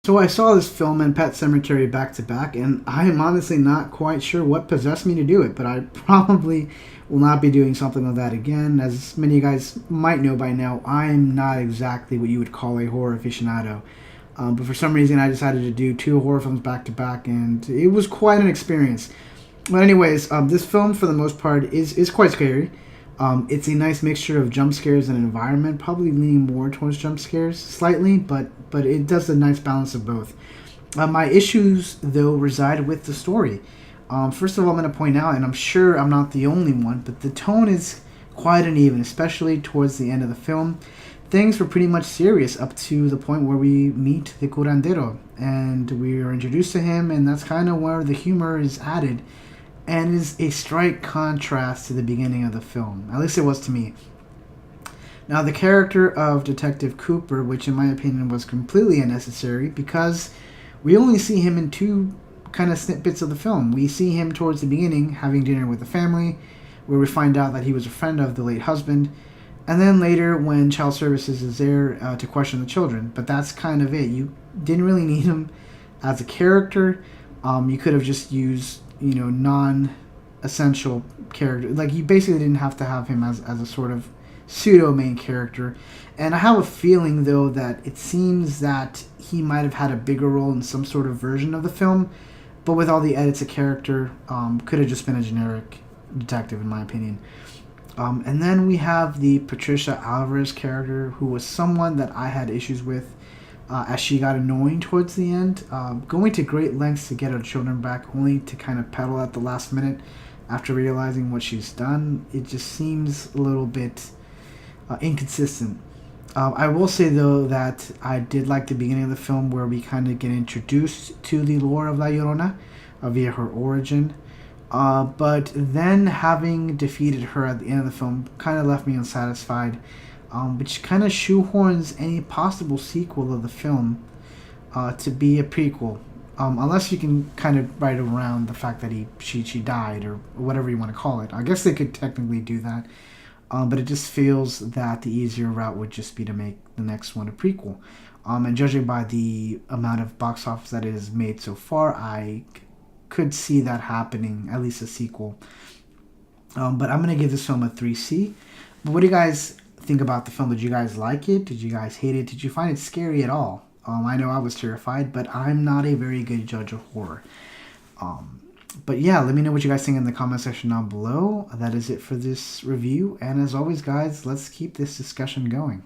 So I saw this film and Pet Cemetery back to back, and I am honestly not quite sure what possessed me to do it, but I probably will not be doing something like that again. As many of you guys might know by now, I'm not exactly what you would call a horror aficionado. But for some reason, I decided to do two horror films back to back, and it was quite an experience. But anyways, this film for the most part is quite scary. It's a nice mixture of jump scares and environment, probably leaning more towards jump scares slightly, but it does a nice balance of both. My issues, though, reside with the story. First of all, I'm going to point out, and I'm sure I'm not the only one, but the tone is quite uneven, especially towards the end of the film. Things were pretty much serious up to the point where we meet the curandero, and we are introduced to him, and that's kind of where the humor is added, and is a straight contrast to the beginning of the film. At least it was to me. Now, the character of Detective Cooper, which in my opinion was completely unnecessary, because we only see him in two kind of snippets of the film. We see him towards the beginning having dinner with the family, where we find out that he was a friend of the late husband, and then later when child services is there to question the children. But that's kind of it. You didn't really need him as a character. You could have just used, non-essential character. Like, you basically didn't have to have him as a sort of pseudo main character. And I have a feeling, though, that it seems that he might have had a bigger role in some sort of version of the film, but with all the edits, a character could have just been a generic detective, in my opinion. And then we have the Patricia Alvarez character, who was someone that I had issues with as she got annoying towards the end, going to great lengths to get her children back, only to kind of peddle at the last minute after realizing what she's done. It just seems a little bit inconsistent. I will say, though, that I did like the beginning of the film where we kind of get introduced to the lore of La Llorona via her origin. But then having defeated her at the end of the film kind of left me unsatisfied, which kind of shoehorns any possible sequel of the film to be a prequel. Unless you can kind of write around the fact that she died, or whatever you want to call it. I guess they could technically do that. But it just feels that the easier route would just be to make the next one a prequel. And judging by the amount of box office that it has made so far, I could see that happening, at least a sequel. But I'm going to give this film a 3C. But what do you guys think about the film? Did you guys like it? Did you guys hate it? Did you find it scary at all? I know I was terrified, but I'm not a very good judge of horror. But yeah, let me know what you guys think in the comment section down below. That is it for this review. And as always, guys, let's keep this discussion going.